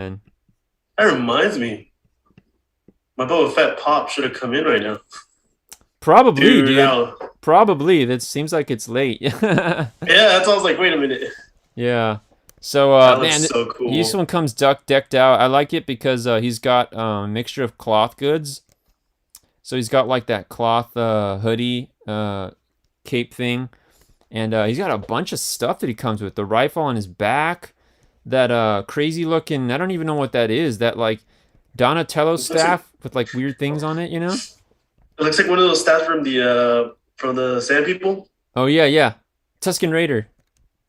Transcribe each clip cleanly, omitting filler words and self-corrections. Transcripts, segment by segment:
And That reminds me, my Boba Fett pop should have come in right now. probably, Dude, dude. Probably. That seems like it's late. yeah, that's why I was like, wait a minute. Yeah. So, That looks man, so this cool. one comes decked out. I like it because he's got a mixture of cloth goods. So he's got like that cloth hoodie, cape thing, and he's got a bunch of stuff that he comes with. The rifle on his back, that crazy looking. I don't even know what that is. That like Donatello It looks like staff with like weird things on it. You know? one of those stats from the Sand People. Oh yeah, yeah. Tusken Raider.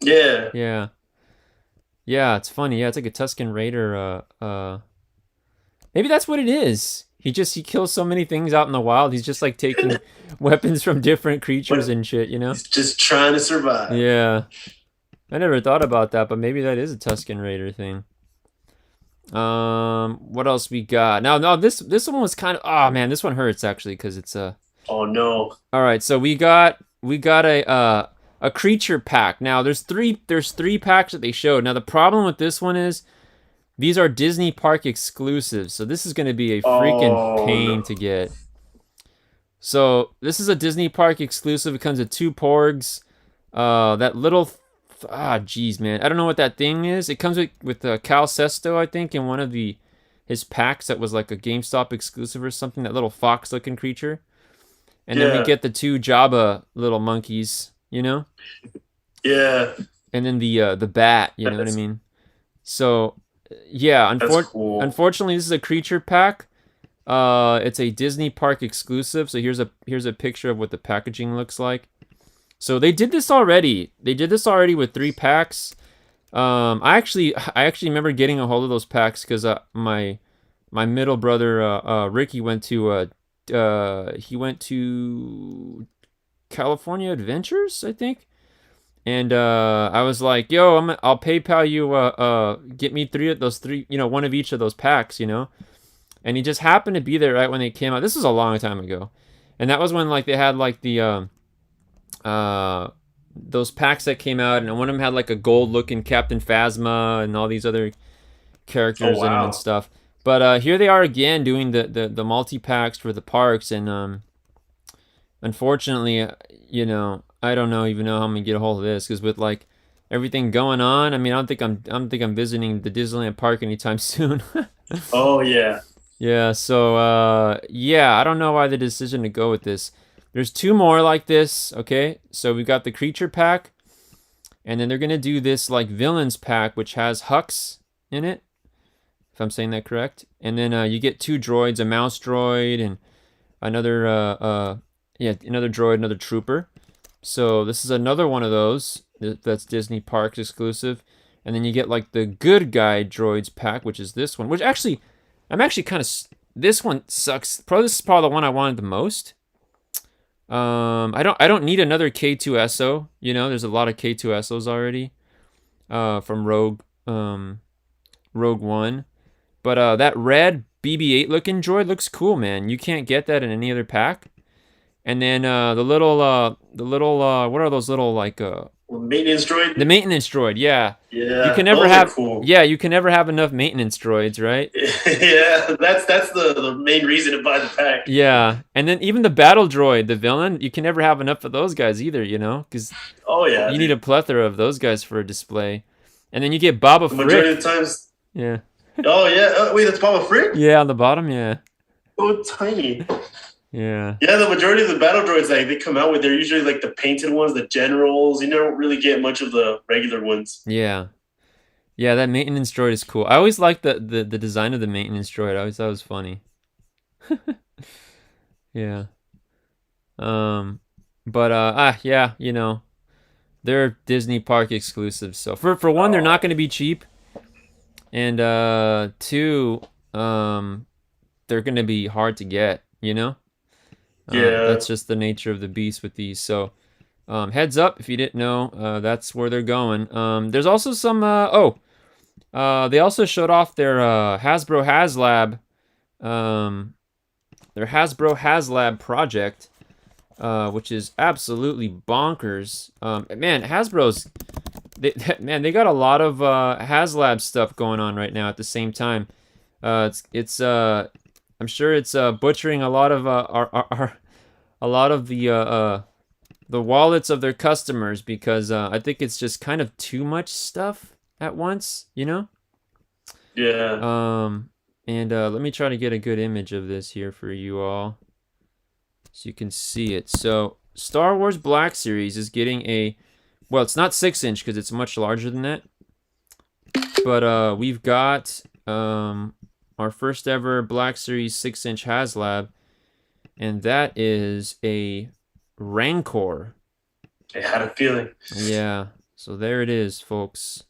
Yeah. Yeah. Yeah, it's funny. Yeah, it's like a Tusken Raider. Maybe that's what it is. He kills so many things out in the wild. He's just like taking weapons from different creatures But and shit. You know? he's just trying to survive. Yeah. I never thought about that, but maybe that is a Tusken Raider thing. What else we got? Now, no, this one was kind of. Oh man, this one hurts actually because it's a. Oh no. All right, so we got a creature pack. Now there's three packs that they showed. Now the problem with this one is these are Disney Park exclusives, so this is going to be a freaking Oh pain no. to get. So this is a Disney Park exclusive. It comes with two porgs. That little, geez, man, I don't know what that thing is. It comes with Cal Sesto, I think, in one of his packs that was like a GameStop exclusive or something. That little fox-looking creature, and then we Yeah. get the two Jabba little monkeys, Yeah. and then the bat. You know what I That's mean? So, yeah, that's cool. unfortunately, this is a creature pack. It's a Disney Park exclusive. So here's a picture of what the packaging looks like. So they did this already. They did this already with three packs. I actually remember getting a hold of those packs because my middle brother Ricky went to California Adventures, I think. And I was like, "Yo, I'll PayPal you. Get me three of those three. One of each of those packs. And he just happened to be there right when they came out. This was a long time ago, and that was when like they had like the uh those packs that came out, and one of them had like a gold looking Captain Phasma and all these other Oh characters in them and wow. stuff. But here they are again doing the multi packs for the parks, and unfortunately, I don't know even know how I'm gonna get a hold of this because with like everything going on, I mean, I don't think I'm visiting the Disneyland park anytime soon. Oh yeah. Yeah, so yeah, I don't know why the decision to go with this. There's two more like this, okay? So we've got the creature pack, and then they're gonna do this like villains pack, which has Hux in it, if I'm saying that correct. And then you get two droids, a mouse droid and another yeah, another droid, another trooper. So this is another one of those that's Disney Parks exclusive. And then you get like the good guy droids pack, which is this one, which actually I'm actually kind of this one sucks. Probably this is probably the one I wanted the most. I don't need another K2SO. There's a lot of K2SOs already. From Rogue One, but that red BB-8 looking droid looks cool, man. You can't get that in any other pack. And then the little what are those little like Maintenance the droid. maintenance droid? Yeah, you can Yeah, never those are have cool. yeah you can never have enough maintenance droids, right? Yeah, that's the main reason to buy the pack. Yeah, and then even the battle droid, the villain, you can never have enough of those guys either, because Oh yeah, you need a dude. plethora of those guys for a display. And then you get Baba The majority of Frick. the times. Yeah, Oh yeah. Wait, that's Baba Frick. yeah, on the bottom. Yeah, So tiny. yeah, Yeah, the majority of the battle droids like they come out with, they're usually like the painted ones, the generals. You don't really get much of the regular ones. yeah, yeah. That maintenance droid is cool. I always liked the design of the maintenance droid. I always thought it was funny. Yeah. Um, but yeah, they're Disney Park exclusives. So for one, they're not Oh going to be cheap, and two, they're going to be hard to get. yeah. That's just the nature of the beast with these. So, heads up if you didn't know, that's where they're going. There's also some. They also showed off Hasbro HasLab, um, their Hasbro HasLab project, which is absolutely bonkers. Man, Hasbro's Man, they got a lot of HasLab stuff going on right now at the same time. I'm sure it's butchering a lot of a lot of the wallets of their customers because I think it's just kind of too much stuff at once, you know? Yeah. And let me try to get a good image of this here for you all so you can see it. So Star Wars Black Series is getting a, well, it's not 6-inch because it's much larger than that. But we've got our first ever Black Series 6-inch HasLab, and that is a Rancor. I had a feeling. Yeah, so there it is, folks.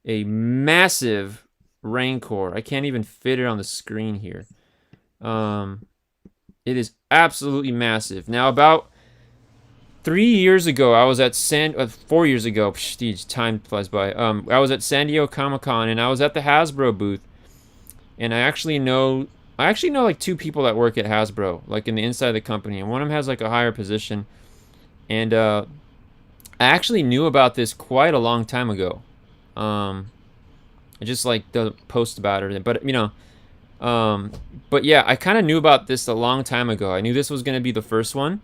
A massive Rancor. I can't even fit it on the screen here. It is absolutely massive. Now, about 3 years ago, I was at 4 years ago. Geez, time flies by. I was at San Diego Comic-Con, and I was at the Hasbro booth. And I actually know like 2 people that work at Hasbro, like in the inside of the company, and one of them has like a higher position. And I actually knew about this quite a long time ago. I just like the post about it, but you know, but yeah, I kind of knew about this a long time ago. I knew this was gonna be the first one,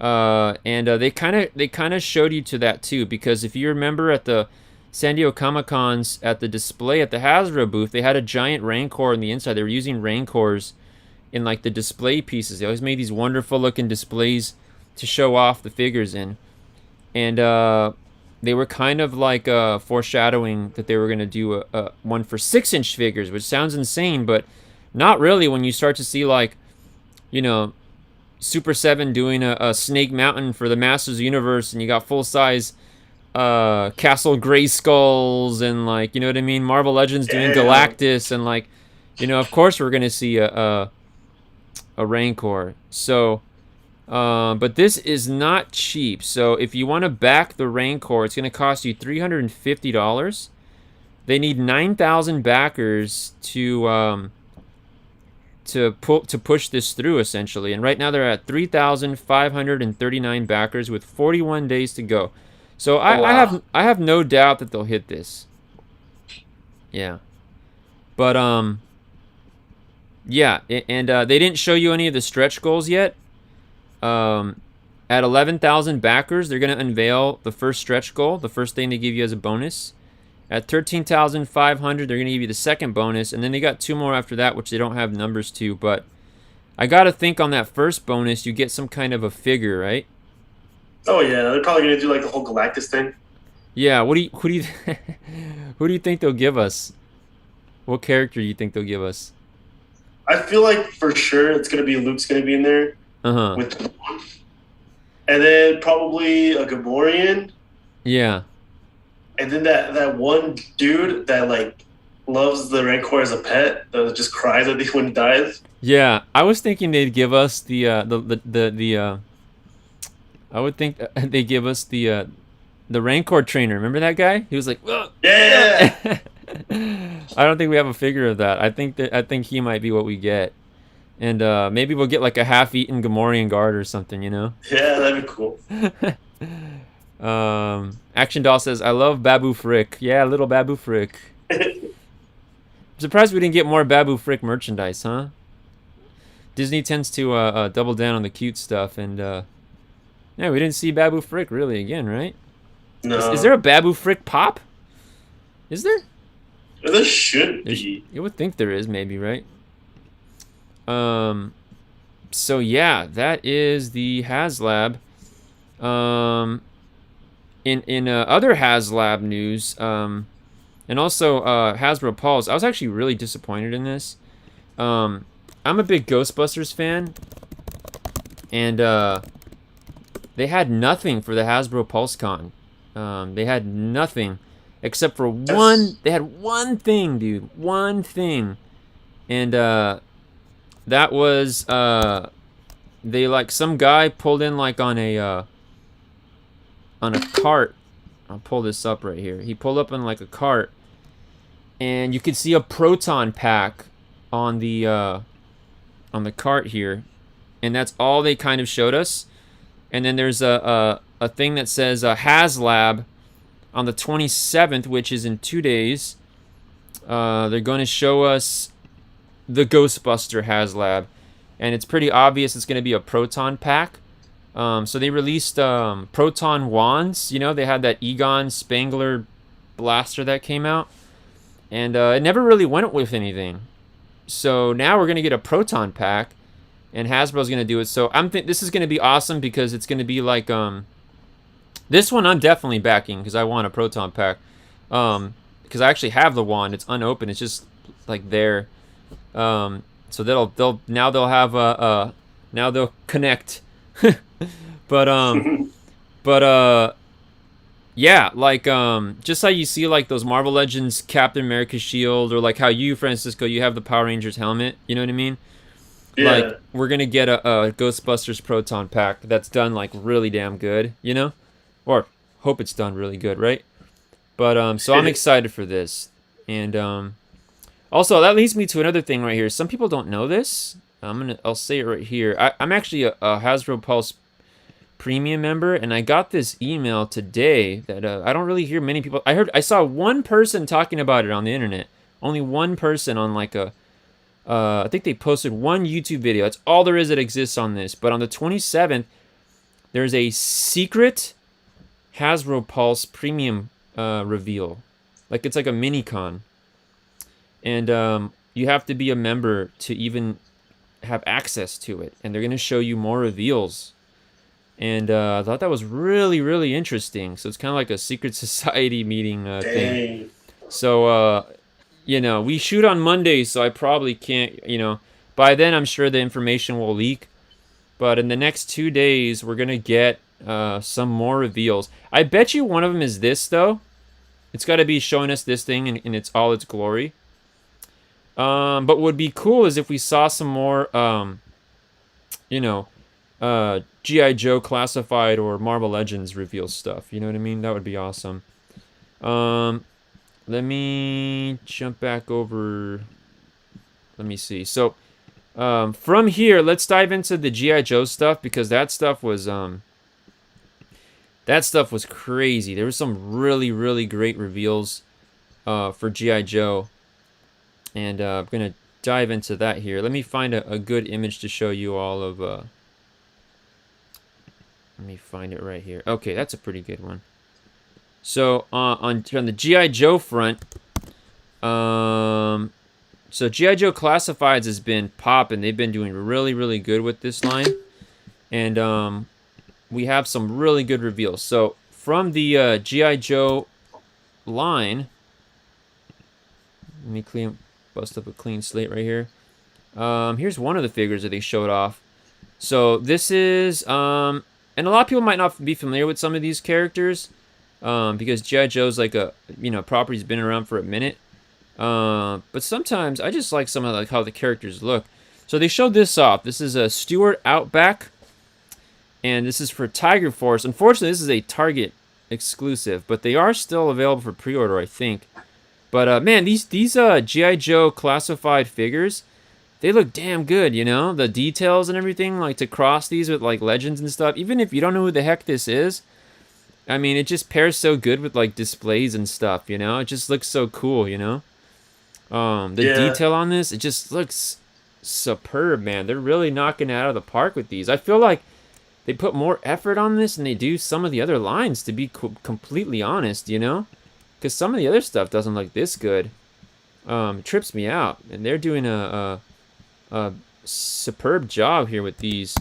and they kind of showed you to that too, because if you remember at the San Diego Comic-Cons at the display at the Hasbro booth, they had a giant Rancor on the inside. They were using Rancors in like the display pieces. They always made these wonderful looking displays to show off the figures in, and they were kind of like foreshadowing that they were going to do a one for 6-inch figures, which sounds insane, but not really when you start to see, like, you know, Super 7 doing a Snake Mountain for the Masters of the Universe, and you got full-size Castle Grayskulls, and, like, you know what I mean? Marvel Legends doing Galactus, and, like, you know, of course we're going to see a Rancor. So... but this is not cheap. So if you want to back the Rancor, it's going to cost you $350. They need 9,000 backers to push this through, essentially. And right now they're at 3,539 backers with 41 days to go. So I have no doubt that they'll hit this. Yeah. But yeah, and they didn't show you any of the stretch goals yet. At 11,000 backers, they're going to unveil the first stretch goal, the first thing they give you as a bonus. At 13,500, they're going to give you the second bonus, and then they got 2 more after that, which they don't have numbers to, but I got to think on that first bonus, you get some kind of a figure, right? Oh yeah, they're probably going to do like the whole Galactus thing. Yeah, who do you who do you think they'll give us? What character do you think they'll give us? I feel like for sure it's going to be Luke's going to be in there. With one. And then probably a Gamorrean. Yeah. And then that one dude that like loves the Rancor as a pet that just cries at the when he dies. Yeah, I was thinking they'd give us the I would think they give us the Rancor trainer. Remember that guy? He was like, ugh, yeah. I don't think we have a figure of that. I think he might be what we get. And maybe we'll get like a half-eaten Gamorrean guard or something, you know? Yeah, that'd be cool. Action Doll says, I love Babu Frick. Yeah, little Babu Frick. I'm surprised we didn't get more Babu Frick merchandise, huh? Disney tends to double down on the cute stuff, and yeah, we didn't see Babu Frick really again, right? No. Is there a Babu Frick pop? Is there? There should be. You would think there is, maybe, right? So yeah, that is the HasLab. In other HasLab news, and also Hasbro Pulse, I was actually really disappointed in this. I'm a big Ghostbusters fan, and they had nothing for the Hasbro PulseCon. They had nothing except for one. They had one thing, dude. One thing, and that was they like some guy pulled in like on a cart. I'll pull this up right here. He pulled up on like a cart, and you could see a proton pack on the cart here, and that's all they kind of showed us. And then there's a thing that says HasLab on the 27th, which is in 2 days, they're going to show us the Ghostbuster HasLab. And it's pretty obvious it's going to be a proton pack. So they released proton wands. You know, they had that Egon Spangler blaster that came out. And it never really went with anything. So now we're going to get a proton pack. And Hasbro's going to do it. So this is going to be awesome because it's going to be like... this one I'm definitely backing because I want a proton pack. Because I actually have the wand. It's unopened. It's just like there. So they'll have now they'll connect. but yeah, like just how you see like those Marvel Legends Captain America shield, or like how you, Francisco, you have the Power Rangers helmet. You know what I mean? Yeah. Like we're gonna get a Ghostbusters proton pack that's done like really damn good. You know, or hope it's done really good, right? But so I'm excited for this, and also that leads me to another thing right here. Some people don't know this. I'll say it right here. I'm actually a Hasbro Pulse Premium member, and I got this email today that I don't really hear many people. I saw one person talking about it on the internet. Only one person on like I think they posted one YouTube video. That's all there is that exists on this. But on the 27th, there's a secret Hasbro Pulse Premium reveal. Like it's like a mini con. And you have to be a member to even have access to it. And they're going to show you more reveals. And I thought that was really, really interesting. So it's kind of like a secret society meeting thing. So, you know, we shoot on Monday, so I probably can't, you know. By then, I'm sure the information will leak. But in the next 2 days, we're going to get some more reveals. I bet you one of them is this, though. It's got to be showing us this thing in all its glory. But what would be cool is if we saw some more, you know, G.I. Joe Classified or Marvel Legends reveal stuff. You know what I mean? That would be awesome. Let me jump back over. Let me see. So, from here, let's dive into the G.I. Joe stuff because that stuff was crazy. There was some really, really great reveals for G.I. Joe. And I'm going to dive into that here. Let me find a good image to show you all of... let me find it right here. Okay, that's a pretty good one. So, on the G.I. Joe front... so G.I. Joe Classifieds has been popping. They've been doing really, really good with this line. And we have some really good reveals. So, from the G.I. Joe line... Let me bust up a clean slate right here. Here's one of the figures that they showed off. So this is, and a lot of people might not be familiar with some of these characters, because G.I. Joe's like a, you know, property's been around for a minute. But sometimes I just like some of like how the characters look. So they showed this off. This is a Stewart Outback, and this is for Tiger Force. Unfortunately, this is a Target exclusive, but they are still available for pre-order, I think. But, man, these G.I. Joe Classified figures, they look damn good, you know? The details and everything, like, to cross these with, like, Legends and stuff. Even if you don't know who the heck this is, I mean, it just pairs so good with, like, displays and stuff, you know? It just looks so cool, you know? The detail on this, it just looks superb, man. They're really knocking it out of the park with these. I feel like they put more effort on this than they do some of the other lines, to be completely honest, you know? Because some of the other stuff doesn't look this good. It trips me out. And they're doing a superb job here with these.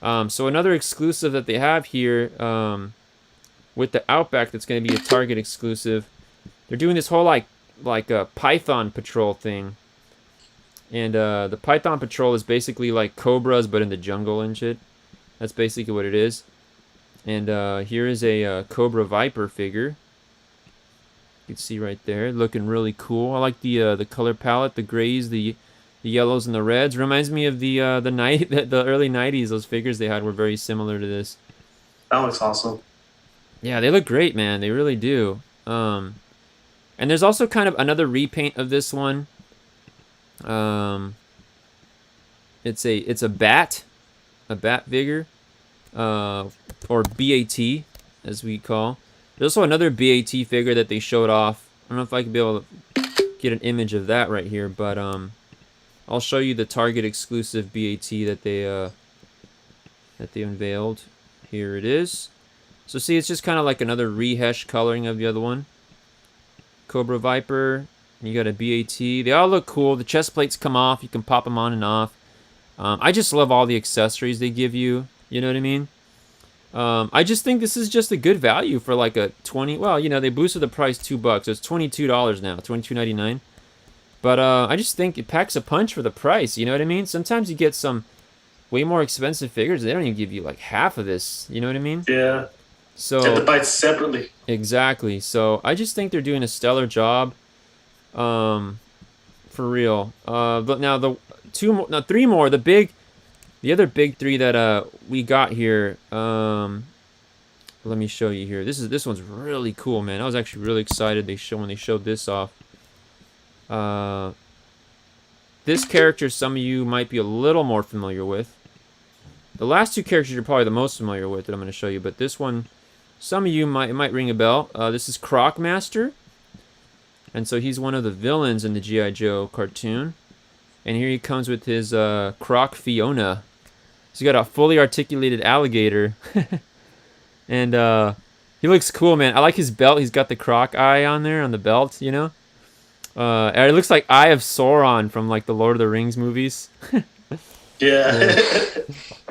So another exclusive that they have here with the Outback that's going to be a Target exclusive. They're doing this whole like a Python Patrol thing. And the Python Patrol is basically like Cobras but in the jungle and shit. That's basically what it is. And here is a Cobra Viper figure. You can see right there, looking really cool. I like the color palette, the grays, the yellows, and the reds. Reminds me of the early '90s. Those figures they had were very similar to this. That looks awesome. Yeah, they look great, man. They really do. And there's also kind of another repaint of this one. It's a bat figure, or BAT as we call. There's also another BAT figure that they showed off. I don't know if I can be able to get an image of that right here, but I'll show you the Target exclusive BAT that they unveiled. Here it is. So see, it's just kind of like another rehash coloring of the other one. Cobra Viper. You got a BAT. They all look cool. The chest plates come off. You can pop them on and off. I just love all the accessories they give you. You know what I mean? I just think this is just a good value for like a 20. Well, you know, they boosted the price $2, so it's $22 now, $22.99. But I just think it packs a punch for the price. You know what I mean? Sometimes you get some way more expensive figures. They don't even give you like half of this. You know what I mean? Yeah. So you have to buy it separately. Exactly. So I just think they're doing a stellar job. For real. But now three more. The other big three that we got here. Let me show you here. This one's really cool, man. I was actually really excited when they showed this off. This character some of you might be a little more familiar with. The last two characters you're probably the most familiar with that I'm going to show you, but this one, some of you might ring a bell. This is Croc Master. And so he's one of the villains in the G.I. Joe cartoon. And here he comes with his Croc Fiona. He's got a fully articulated alligator. And he looks cool, man. I like his belt. He's got the croc eye on there on the belt, you know? And it looks like Eye of Sauron from like the Lord of the Rings movies. Yeah.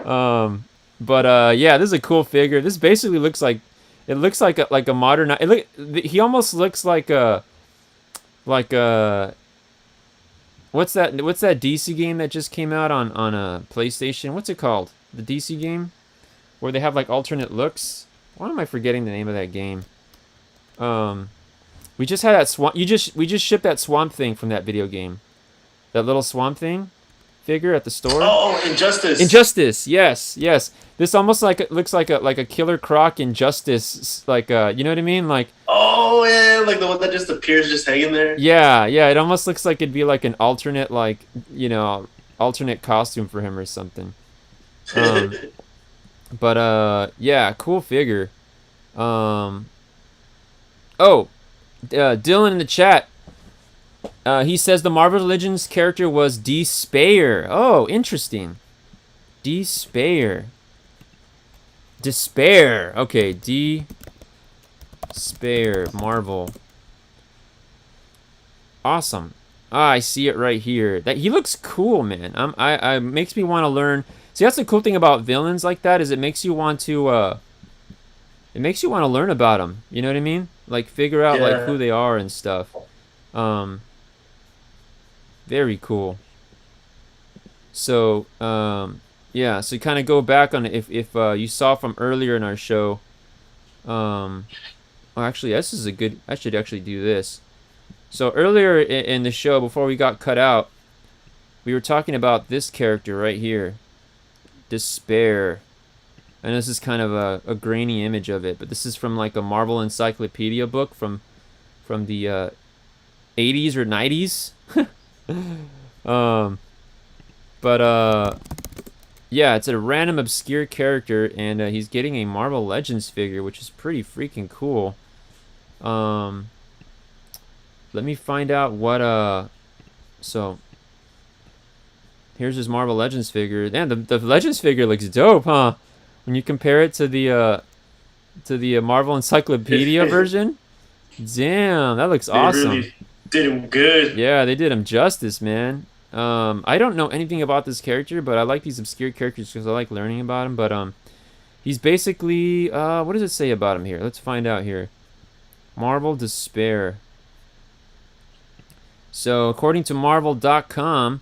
Yeah, this is a cool figure. This basically looks like a modern. He almost looks like a what's that DC game that just came out on a PlayStation? What's it called? The DC game where they have like alternate looks. Why am I forgetting the name of that game? We just had that swamp. We just shipped that Swamp Thing from that video game. That little Swamp Thing figure at the store. Oh, Injustice. Injustice. Yes. This almost looks like a Killer Croc Injustice. Like you know what I mean? Like. Oh yeah, like the one that just appears just hanging there. Yeah. It almost looks like it'd be like an alternate, like, you know, alternate costume for him or something. Yeah, cool figure. Dylan in the chat. He says the Marvel Legends character was Despair. Oh, interesting. Despair. Okay, Despair. Marvel. Awesome. I see it right here. That he looks cool, man. I makes me want to learn. See, that's the cool thing about villains like that, is it makes you want to learn about them. You know what I mean? Like figure out like who they are and stuff. Very cool. So yeah, so kind of go back on if you saw from earlier in our show. Actually, this is a good. I should actually do this. So earlier in the show, before we got cut out, we were talking about this character right here, Despair. And this is kind of a grainy image of it, but this is from like a Marvel Encyclopedia book from the 80s or 90s. Yeah, it's a random obscure character, and he's getting a Marvel Legends figure, which is pretty freaking cool. Let me find out what so here's his Marvel Legends figure. Man, the Legends figure looks dope, huh? When you compare it to the Marvel Encyclopedia version. Damn, that looks awesome. They really did him good. Yeah, they did him justice, man. I don't know anything about this character, but I like these obscure characters because I like learning about him. But he's basically what does it say about him here? Let's find out here. Marvel Despair. So according to Marvel.com,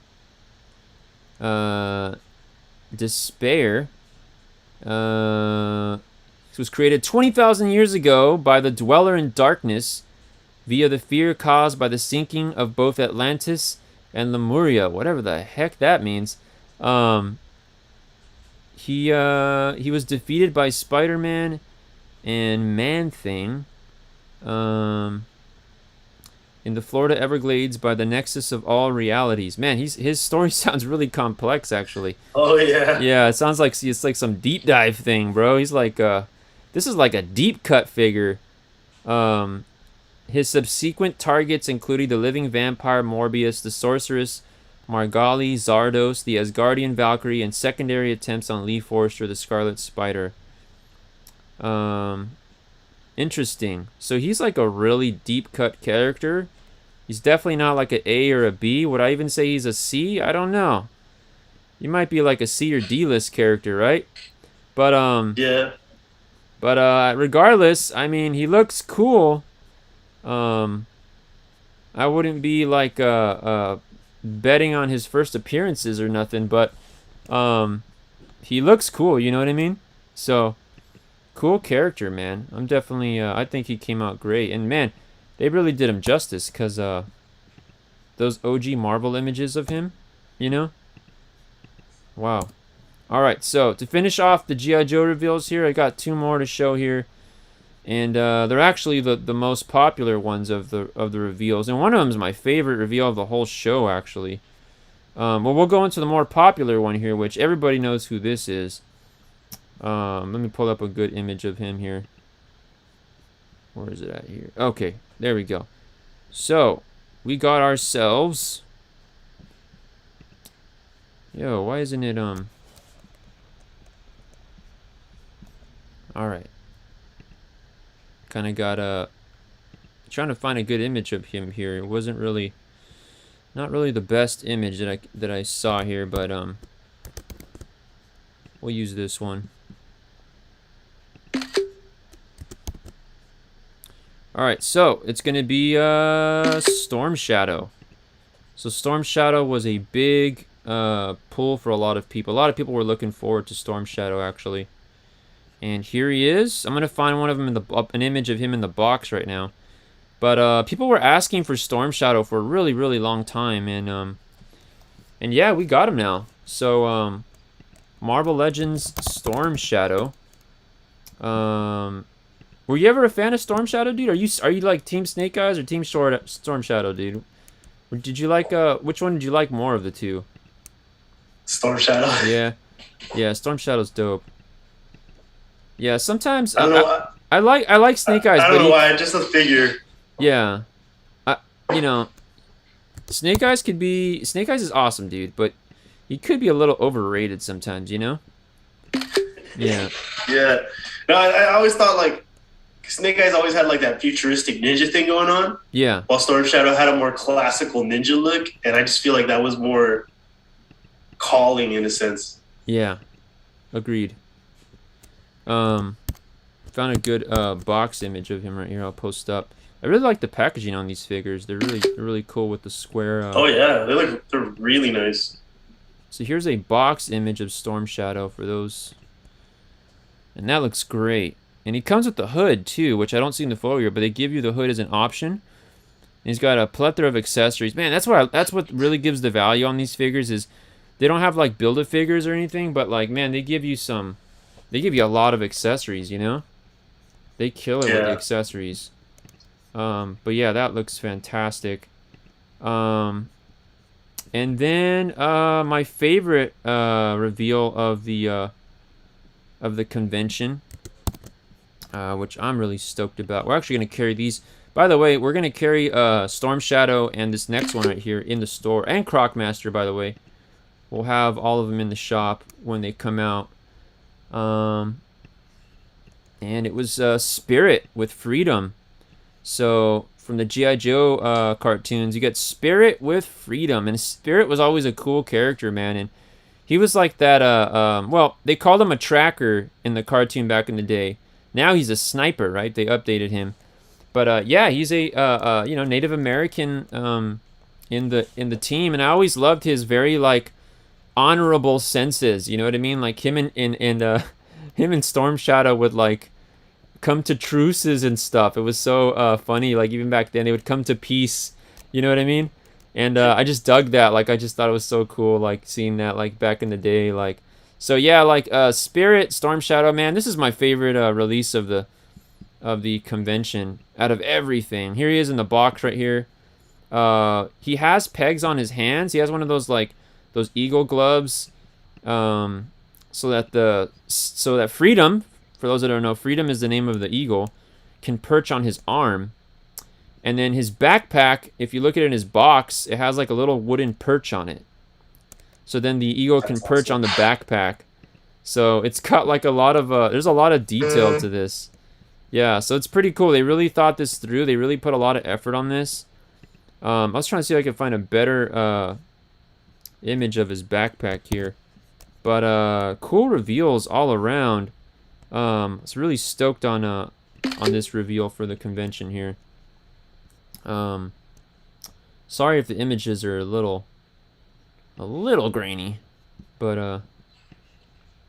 Despair was created 20,000 years ago by the Dweller in Darkness via the fear caused by the sinking of both Atlantis and Lemuria, whatever the heck that means. He was defeated by Spider-Man and Man-Thing in the Florida Everglades by the nexus of all realities. Man, his story sounds really complex, actually. Oh yeah. Yeah, it sounds like it's like some deep dive thing, bro. He's like this is like a deep cut figure. His subsequent targets included the living vampire Morbius, the sorceress Margali, Zardos, the Asgardian Valkyrie, and secondary attempts on Lee Forrester, the Scarlet Spider. Interesting. So he's like a really deep-cut character. He's definitely not like an A or a B. Would I even say he's a C? I don't know. He might be like a C or D list character, right? But Yeah. But regardless, I mean, he looks cool. I wouldn't be like betting on his first appearances or nothing, but he looks cool, you know what I mean? So cool character, man. I'm definitely I think he came out great. And man, they really did him justice, cuz those OG Marvel images of him, you know? Wow. All right, so to finish off the G.I. Joe reveals here, I got 2 more to show here. And they're actually the most popular ones of the reveals, and one of them is my favorite reveal of the whole show, actually. Well, we'll go into the more popular one here, which everybody knows who this is. Let me pull up a good image of him here. Where is it at here? Okay, there we go. So we got ourselves. Yo, why isn't it All right. Kind of got trying to find a good image of him here. It wasn't really, not really the best image that I saw here, but we'll use this one. All right, so it's gonna be Storm Shadow. So Storm Shadow was a big pull for a lot of people. A lot of people were looking forward to Storm Shadow, actually. And here he is. I'm gonna find one of them an image of him in the box right now. But people were asking for Storm Shadow for a really, really long time, and yeah, we got him now. So Marvel Legends Storm Shadow. Were you ever a fan of Storm Shadow, dude? Are you like Team Snake Eyes or Team Storm Shadow, dude? Or did you like which one did you like more of the two? Storm Shadow. Yeah, Storm Shadow's dope. Yeah, sometimes I don't know. I like Snake Eyes. I don't know why. Just a figure. Yeah, you know, Snake Eyes is awesome, dude. But he could be a little overrated sometimes, you know? Yeah. Yeah. No, I always thought like Snake Eyes always had like that futuristic ninja thing going on. Yeah. While Storm Shadow had a more classical ninja look, and I just feel like that was more calling in a sense. Yeah. Agreed. Found a good box image of him right here. I'll post up. I really like the packaging on these figures. They're really cool with the square. Oh yeah, they're really nice. So here's a box image of Storm Shadow for those, and that looks great. And he comes with the hood too, which I don't see in the photo here, but they give you the hood as an option. And he's got a plethora of accessories. Man, that's what really gives the value on these figures is they don't have like Build-A-Figures or anything, but like man, they give you a lot of accessories, you know? They kill it with the accessories. But yeah, that looks fantastic. And then my favorite reveal of the convention, which I'm really stoked about. We're actually gonna carry these. By the way, we're gonna carry Storm Shadow and this next one right here in the store, and Croc Master, by the way. We'll have all of them in the shop when they come out. And it was Spirit with Freedom. So from the G.I. Joe cartoons, you get Spirit with Freedom, and Spirit was always a cool character, man. And he was like that. Well, they called him a tracker in the cartoon back in the day. Now he's a sniper, right? They updated him. But yeah, he's a Native American in the team, and I always loved his very like honorable senses. You know what I mean? Like him and Storm Shadow would like come to truces and stuff. It was so funny. Like even back then, they would come to peace. You know what I mean? And I just dug that. Like I just thought it was so cool. Like seeing that like back in the day. Like so yeah. Like Spirit, Storm Shadow. Man, this is my favorite release of the convention out of everything. Here he is in the box right here. He has pegs on his hands. He has one of those like those eagle gloves. So that Freedom, for those that don't know, Freedom is the name of the eagle. can perch on his arm. And then his backpack, if you look at it in his box, it has like a little wooden perch on it. So then the eagle can perch on the backpack. So it's got like a lot of, there's a lot of detail to this. Yeah, so it's pretty cool. They really thought this through. They really put a lot of effort on this. I was trying to see if I could find a better image of his backpack here. But cool reveals all around. I was really stoked on this reveal for the convention here. Sorry if the images are a little grainy, but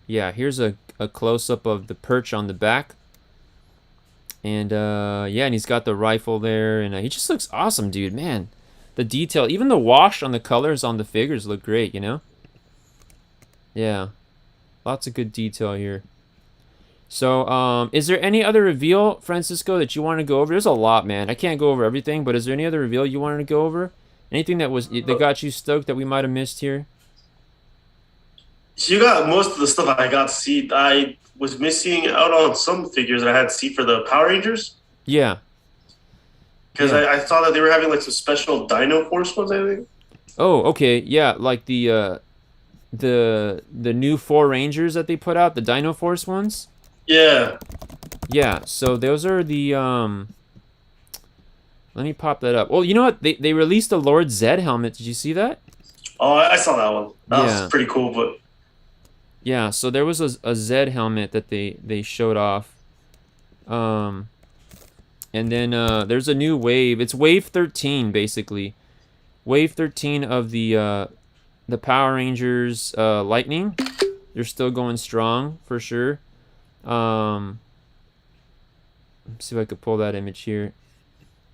yeah, here's a close-up of the perch on the back, and yeah, and he's got the rifle there, and he just looks awesome, dude. Man, the detail, even the wash on the colors on the figures look great, you know. Yeah, lots of good detail here. So, is there any other reveal, Francisco, that you want to go over? There's a lot, man. I can't go over everything, but is there any other reveal you wanted to go over? Anything that got you stoked that we might have missed here? You got most of the stuff I got to see. I was missing out on some figures that I had to see for the Power Rangers. Yeah. Because I saw that they were having like some special Dino Force ones, I think. Oh, okay. Yeah, like the new 4 Rangers that they put out, the Dino Force ones. Yeah. Yeah, so those are the let me pop that up. Well, you know what? They released a Lord Zed helmet. Did you see that? Oh, I saw that one. That was pretty cool, but yeah, so there was a Zed helmet that they showed off. And then there's a new wave. It's wave 13 basically. Wave 13 of the Power Rangers Lightning. They're still going strong for sure. Let's see if I could pull that image here.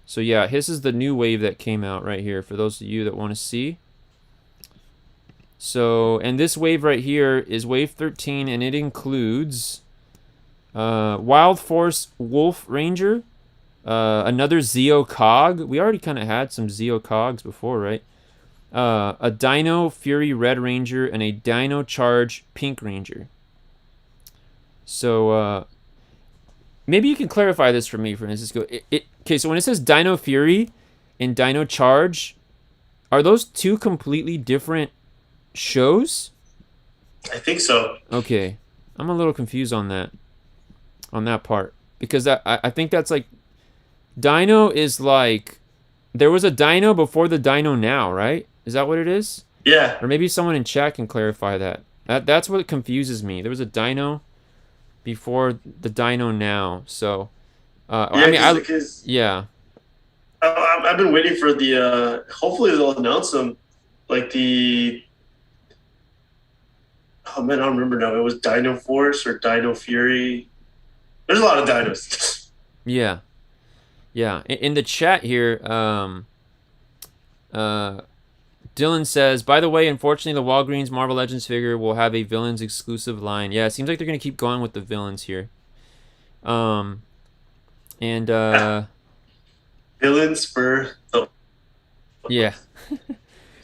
So yeah, this is the new wave that came out right here for those of you that want to see. So, and this wave right here is wave 13, and it includes Wild Force Wolf Ranger, another Zeo Cog. We already kind of had some Zeo Cogs before, right? A Dino Fury Red Ranger and a Dino Charge Pink Ranger. So, maybe you can clarify this for me, Francisco. Okay, so when it says Dino Fury and Dino Charge, are those two completely different shows? I think so. Okay. I'm a little confused on that part. Because I think that's like, Dino is like, there was a Dino before the Dino now, right? Is that what it is? Yeah. Or maybe someone in chat can clarify that. That's what confuses me. There was a Dino before the Dino now, so yeah, I've been waiting for the hopefully they'll announce them, like the I don't remember now. It was Dino Force or Dino Fury. There's a lot of dinos. Yeah. In the chat here, Dylan says, by the way, unfortunately, the Walgreens Marvel Legends figure will have a villains exclusive line. Yeah, it seems like they're going to keep going with the villains here. Villains for the... Yeah.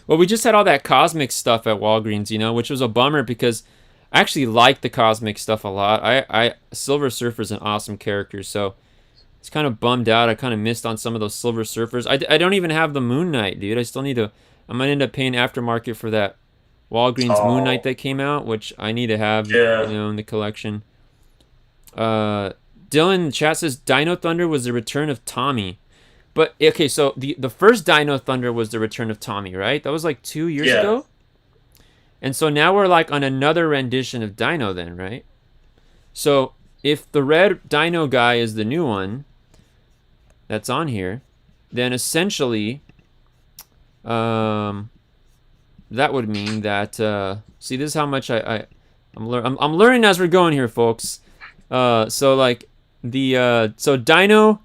Well, we just had all that cosmic stuff at Walgreens, you know, which was a bummer because I actually like the cosmic stuff a lot. Silver Surfer's an awesome character, so it's kind of bummed out. I kind of missed on some of those Silver Surfers. I don't even have the Moon Knight, dude. I still need to... I might end up paying aftermarket for that Walgreens Moon Knight that came out, which I need to have, you know, in the collection. Dylan in the chat says Dino Thunder was the return of Tommy. But, okay, so the first Dino Thunder was the return of Tommy, right? That was like 2 years ago? And so now we're like on another rendition of Dino then, right? So if the red Dino guy is the new one that's on here, then essentially... that would mean that see, this is how much I'm learning as we're going here, folks. So like the so Dino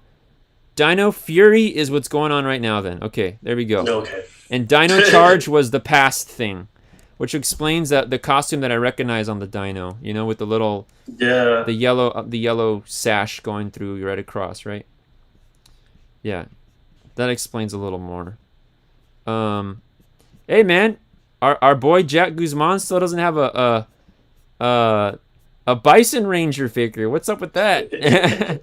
Fury is what's going on right now then. Okay, there we go. Okay. And Dino Charge was the past thing, which explains that the costume that I recognize on the Dino, you know, with the little the yellow sash going through right across, right? Yeah. That explains a little more. Hey man, our boy Jack Guzman still doesn't have a Bison Ranger figure. What's up with that?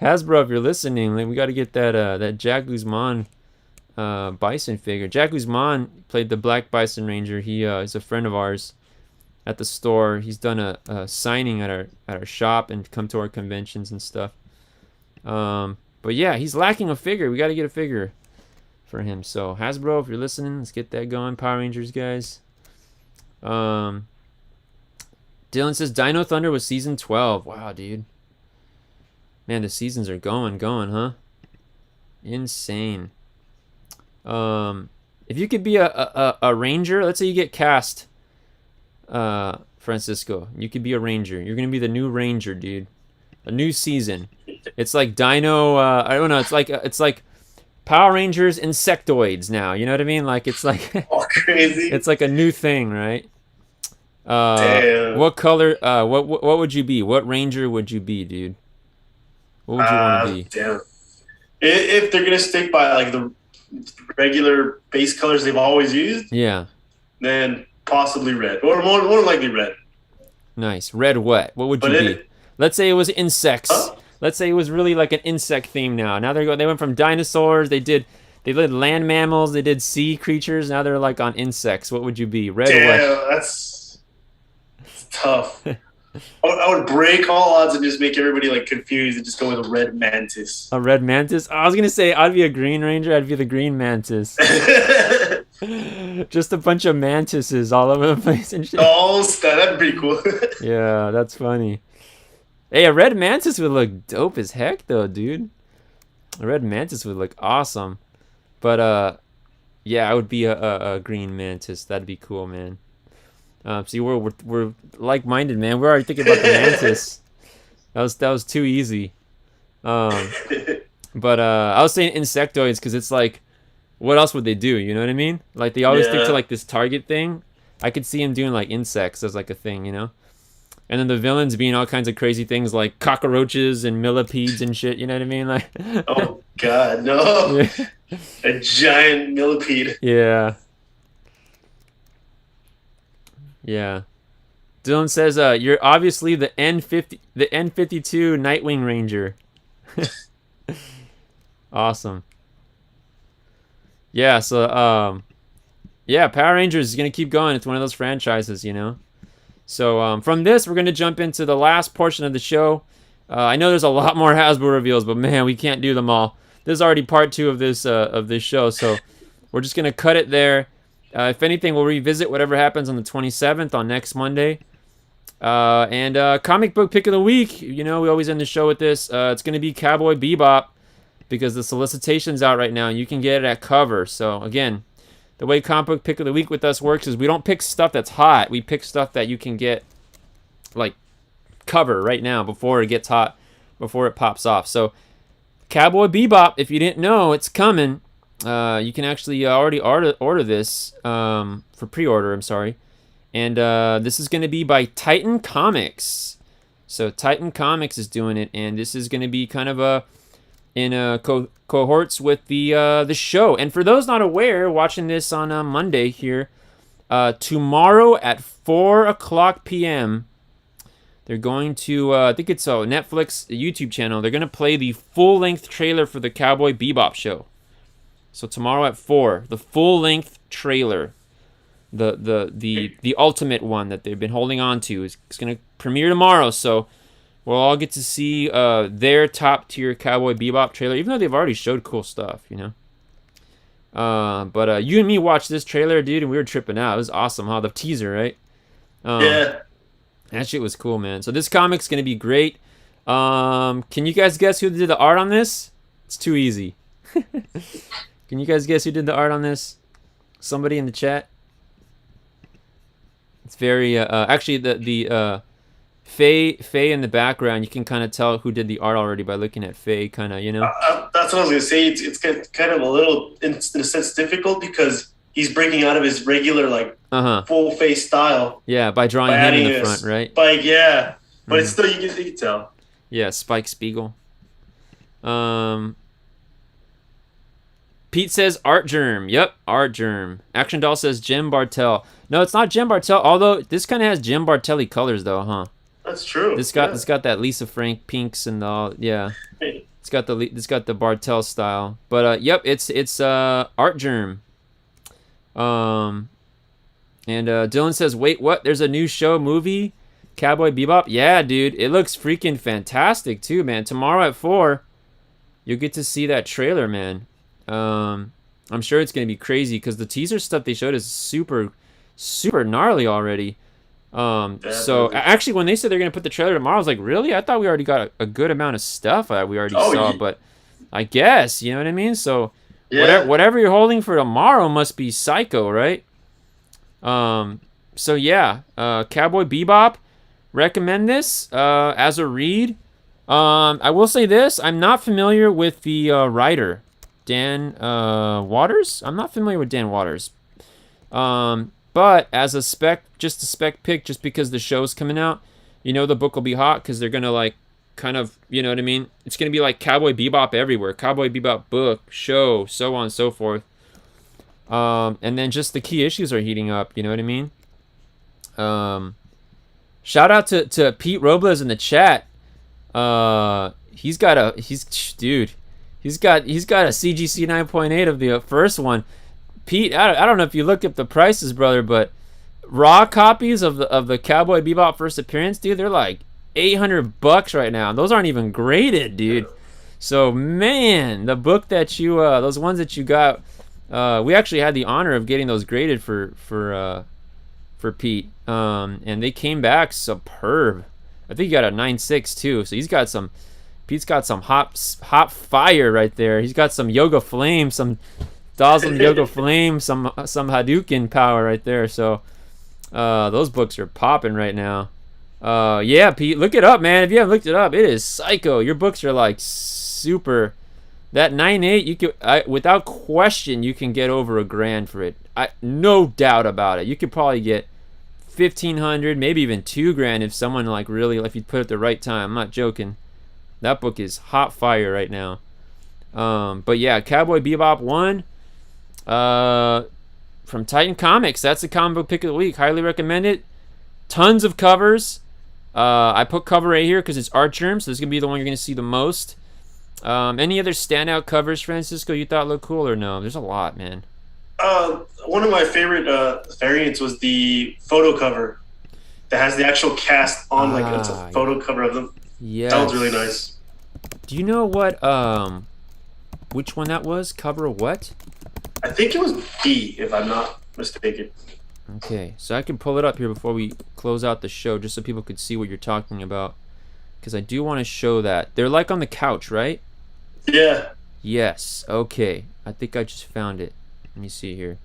Hasbro, if you're listening, we got to get that Jack Guzman Bison figure. Jack Guzman played the Black Bison Ranger. He is a friend of ours at the store. He's done a signing at our shop and come to our conventions and stuff. But yeah, he's lacking a figure. We got to get a figure for him. So Hasbro, if you're listening, let's get that going. Power Rangers guys. Dylan says Dino Thunder was season 12. Wow, dude. Man, the seasons are going, huh? Insane. If you could be a ranger, let's say you get cast, Francisco, you could be a ranger. You're gonna be the new ranger, dude. A new season. It's like Dino. I don't know. It's like Power Rangers Insectoids now. You know what I mean? Like it's like all crazy. It's like a new thing, right? Damn. What color? What would you be? What ranger would you be, dude? What would you want to be? Damn. If they're gonna stick by like the regular base colors they've always used, yeah, then possibly red, or more likely red. Nice. Red what? What would you be? Let's say it was insects. Huh? Let's say it was really like an insect theme now. Now they went from dinosaurs, they did land mammals, they did sea creatures, now they're like on insects. What would you be? Red or what? Damn, that's tough. I would break all odds and just make everybody like confused and just go with a red mantis. A red mantis? Oh, I was gonna say I'd be a green ranger. I'd be the green mantis. Just a bunch of mantises all over the place and shit. Oh, that'd be pretty cool. Yeah, that's funny. Hey, a red mantis would look dope as heck, though, dude. A red mantis would look awesome. But yeah, I would be a green mantis. That'd be cool, man. See, we're like-minded, man. We're already thinking about the mantis. That was too easy. But I was saying insectoids because it's like, what else would they do? You know what I mean? Like they always stick to like this target thing. I could see him doing like insects as like a thing, you know. And then the villains being all kinds of crazy things like cockroaches and millipedes and shit. You know what I mean? Like. Oh God, no! Yeah. A giant millipede. Yeah. Yeah. Dylan says, "You're obviously the N52 Nightwing Ranger." Awesome. Yeah. So, yeah, Power Rangers is gonna keep going. It's one of those franchises, you know. So, from this, we're gonna jump into the last portion of the show. I know there's a lot more Hasbro reveals, but man, we can't do them all. This is already part 2 of this show, so we're just gonna cut it there. If anything, we'll revisit whatever happens on the 27th on next Monday. And comic book pick of the week. You know, we always end the show with this. It's going to be Cowboy Bebop because the solicitation's out right now. And you can get it at cover. So, again, the way comic book pick of the week with us works is we don't pick stuff that's hot. We pick stuff that you can get, like, cover right now before it gets hot, before it pops off. So, Cowboy Bebop, if you didn't know, it's coming. You can actually already order this for pre-order, I'm sorry. And this is going to be by Titan Comics. So Titan Comics is doing it, and this is going to be kind of in cohorts with the show. And for those not aware, watching this on Monday here, tomorrow at 4:00 p.m., they're going to, I think it's Netflix YouTube channel, they're going to play the full-length trailer for the Cowboy Bebop show. So tomorrow at 4, the full-length trailer, the ultimate one that they've been holding on to, is going to premiere tomorrow. So we'll all get to see their top-tier Cowboy Bebop trailer, even though they've already showed cool stuff, you know. But you and me watched this trailer, dude, and we were tripping out. It was awesome, huh? The teaser, right? Yeah. That shit was cool, man. So this comic's going to be great. Can you guys guess who did the art on this? It's too easy. Can you guys guess who did the art on this? Somebody in the chat? It's very actually the Faye in the background. You can kind of tell who did the art already by looking at Faye, kind of, you know. That's what I was gonna say. It's kind of a little, in a sense, difficult because he's breaking out of his regular like full face style. Yeah, by drawing him in the front, right? Spike, yeah, but it's still you can tell. Yeah, Spike Spiegel. Pete says Art Germ. Yep, Art Germ. Action Doll says Jim Bartel. No, it's not Jim Bartel. Although this kind of has Jim Bartelli colors, though, huh? That's true. This got that Lisa Frank pinks and all. Yeah. It's got the Bartel style. But yep, it's Art Germ. And Dylan says, "Wait, what? There's a new movie, Cowboy Bebop." Yeah, dude, it looks freaking fantastic too, man. Tomorrow at 4, you'll get to see that trailer, man. I'm sure it's gonna be crazy because the teaser stuff they showed is super, super gnarly already. So actually, when they said they're gonna put the trailer tomorrow, I was like, really? I thought we already got a good amount of stuff that we already saw, but I guess, you know what I mean. So whatever you're holding for tomorrow must be psycho, right? So yeah, Cowboy Bebop, recommend this as a read. I will say this: I'm not familiar with the writer, Dan Waters. I'm not familiar with Dan Waters. But as a spec pick, just because the show's coming out, the book will be hot because they're gonna like kind of, you know what I mean? It's gonna be like Cowboy Bebop everywhere. Cowboy Bebop book, show, so on and so forth. And then just the key issues are heating up, you know what I mean? Shout out to Pete Robles in the chat. He's got a CGC 9.8 of the first one. Pete, I don't know if you looked up the prices, brother, but raw copies of the Cowboy Bebop first appearance, dude, they're like $800 right now. And those aren't even graded, dude. So man, the book that you those ones that you got, we actually had the honor of getting those graded for Pete. And they came back superb. I think he got a 9.6 too. So Pete's got some hot fire right there. He's got some Yoga Flame, some Dazzling Yoga Flame, some Hadouken power right there. So those books are popping right now. Yeah, Pete, look it up, man. If you haven't looked it up, it is psycho. Your books are like super. That 9.8, you could, without question, you can get over $1,000 for it. No doubt about it. You could probably get 1,500, maybe even $2,000 if someone like really, if you put it at the right time. I'm not joking. That book is hot fire right now. But yeah, Cowboy Bebop 1. From Titan Comics. That's the comic book pick of the week. Highly recommend it. Tons of covers. I put cover A here because it's Art Germ, so this is going to be the one you're going to see the most. Any other standout covers, Francisco, you thought looked cool or no? There's a lot, man. One of my favorite variants was the photo cover that has the actual cast on, like it's a photo cover of them. Yeah, that was really nice. Do you know what which one that was? Cover what? I think it was B, if I'm not mistaken. Okay, so I can pull it up here before we close out the show, just so people could see what you're talking about, because I do want to show that. They're like on the couch, right? Yeah. Yes. Okay. I think I just found it. Let me see here.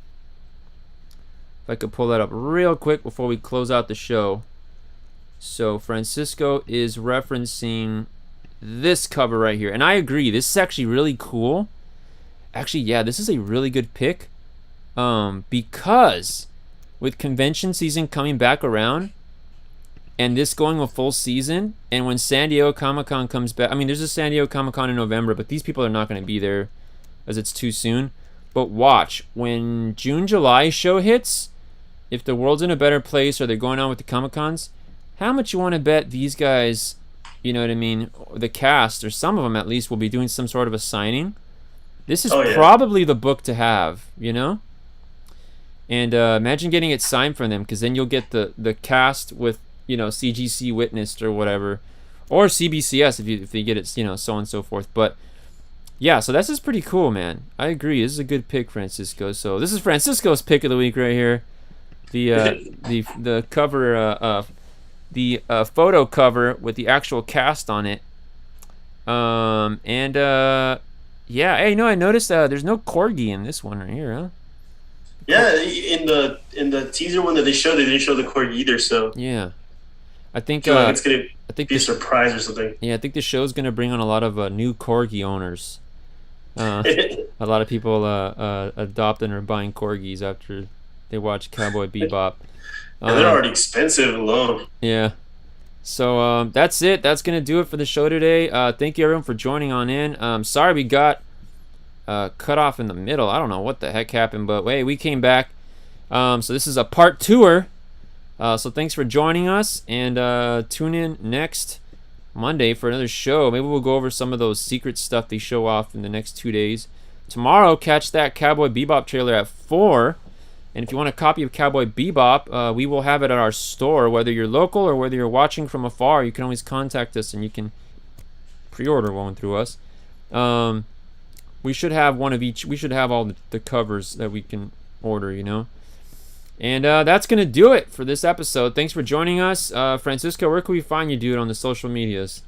If I could pull that up real quick before we close out the show. So Francisco is referencing this cover right here, and I agree. This is actually really cool. Actually, yeah, this is a really good pick, because with convention season coming back around and this going a full season, and when San Diego Comic-Con comes back, I mean, there's a San Diego Comic-Con in November, but these people are not going to be there as it's too soon. But watch, when June, July show hits, if the world's in a better place or they're going on with the Comic-Cons, how much you want to bet these guys, you know what I mean, the cast, or some of them at least, will be doing some sort of a signing? This is probably the book to have, you know? And imagine getting it signed from them, because then you'll get the cast with, you know, CGC witnessed or whatever, or CBCS if you get it, you know, so on and so forth. But yeah, so this is pretty cool, man. I agree. This is a good pick, Francisco. So this is Francisco's pick of the week right here. The cover, the photo cover with the actual cast on it. Yeah, hey, I noticed there's no corgi in this one right here, huh? Yeah, in the teaser one that they showed, they didn't show the corgi either. So yeah, I think it's gonna be a surprise or something. Yeah, I think the show's gonna bring on a lot of new corgi owners. A lot of people adopting or buying corgis after they watch Cowboy Bebop. They're already expensive alone. Yeah. So that's it. That's going to do it for the show today. Thank you, everyone, for joining on in. Sorry we got cut off in the middle. I don't know what the heck happened, but hey, we came back. So this is a part 2-er. So thanks for joining us, and tune in next Monday for another show. Maybe we'll go over some of those secret stuff they show off in the next 2 days. Tomorrow, catch that Cowboy Bebop trailer at 4. And if you want a copy of Cowboy Bebop, we will have it at our store. Whether you're local or whether you're watching from afar, you can always contact us and you can pre-order one through us. We should have one of each. We should have all the covers that we can order, you know. And that's going to do it for this episode. Thanks for joining us. Francisco, where can we find you, dude, on the social medias?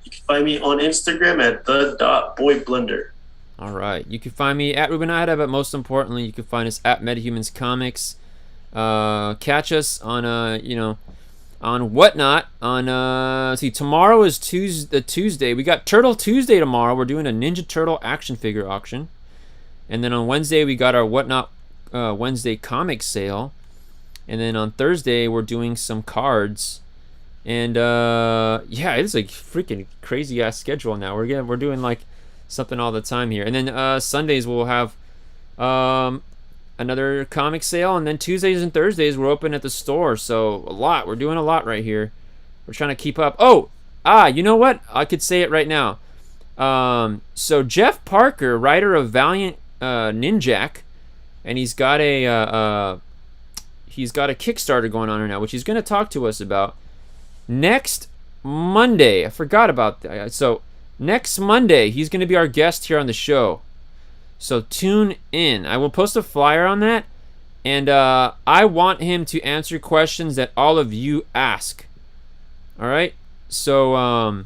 You can find me on Instagram at the.boyblender. All right. You can find me at Rubenada, but most importantly, you can find us at Metahumans Comics. Catch us on, on Whatnot. Tomorrow is Tuesday. We got Turtle Tuesday tomorrow. We're doing a Ninja Turtle action figure auction. And then on Wednesday, we got our Whatnot Wednesday comic sale. And then on Thursday, we're doing some cards. And it's a freaking crazy ass schedule now. We're doing like something all the time here. And then Sundays we'll have another comic sale, and then Tuesdays and Thursdays we're open at the store. So we're doing a lot right here. We're trying to keep up. You know what? I could say it right now. So Jeff Parker, writer of Valiant Ninjak, and he's got a Kickstarter going on right now, which he's going to talk to us about next Monday. I forgot about that. So next Monday, he's going to be our guest here on the show. So tune in. I will post a flyer on that. And I want him to answer questions that all of you ask. All right? So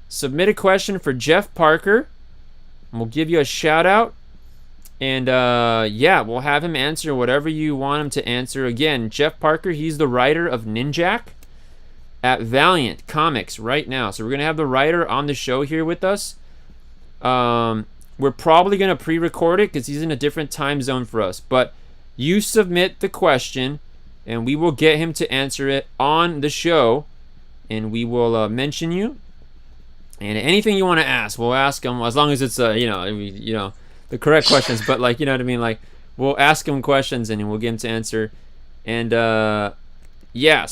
submit a question for Jeff Parker. And we'll give you a shout out. And we'll have him answer whatever you want him to answer. Again, Jeff Parker, he's the writer of Ninjak at Valiant Comics right now. So we're going to have the writer on the show here with us. We're probably going to pre-record it because he's in a different time zone for us. But you submit the question, and we will get him to answer it on the show. And we will mention you. And anything you want to ask, we'll ask him, as long as it's, the correct questions. But, like, you know what I mean? Like, we'll ask him questions, and we'll get him to answer. And, so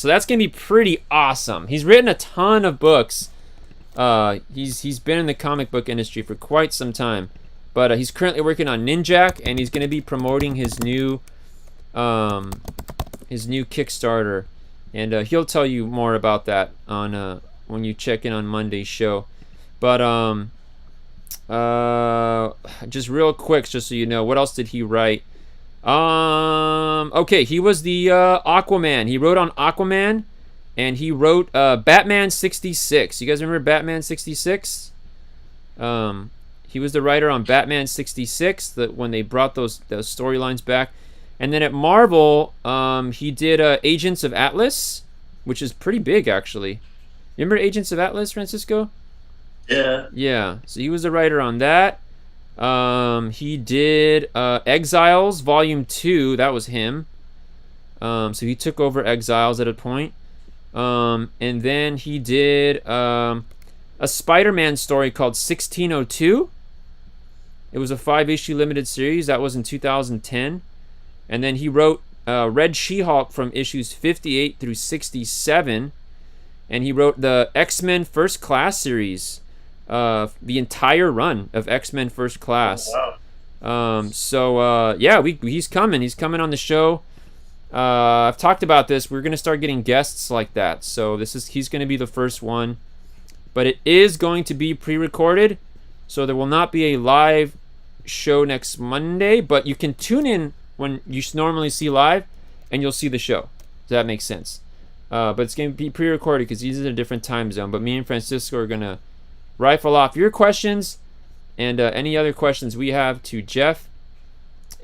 that's going to be pretty awesome. He's written a ton of books. He's been in the comic book industry for quite some time. But he's currently working on Ninjak, and he's going to be promoting his new Kickstarter. And he'll tell you more about that on when you check in on Monday's show. But just real quick, just so you know, what else did he write? Okay, he was the Aquaman. He wrote on Aquaman, and he wrote Batman 66. You guys remember Batman 66? He was the writer on Batman 66, when they brought those storylines back. And then at Marvel, he did Agents of Atlas, which is pretty big, actually. Remember Agents of Atlas, Francisco? Yeah. Yeah, so he was the writer on that. He did Exiles Volume 2. That was him. So he took over Exiles at a point. And then he did a Spider-Man story called 1602. It was a 5-issue limited series. That was in 2010. And then he wrote Red She-Hulk from issues 58 through 67. And he wrote the X-Men First Class series. The entire run of X-Men First Class. Oh, wow. He's coming. He's coming on the show. I've talked about this. We're gonna start getting guests like that. So he's gonna be the first one, but it is going to be pre-recorded, so there will not be a live show next Monday. But you can tune in when you normally see live, and you'll see the show. Does that make sense? But it's gonna be pre-recorded because he's in a different time zone. But me and Francisco are gonna rifle off your questions and any other questions we have to Jeff.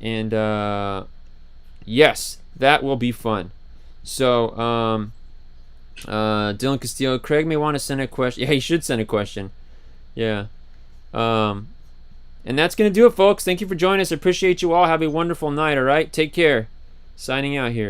And yes, that will be fun. So Dylan Castillo, Craig may want to send a question. Yeah, he should send a question. Yeah. And that's going to do it, folks. Thank you for joining us. I appreciate you all. Have a wonderful night, all right? Take care. Signing out here.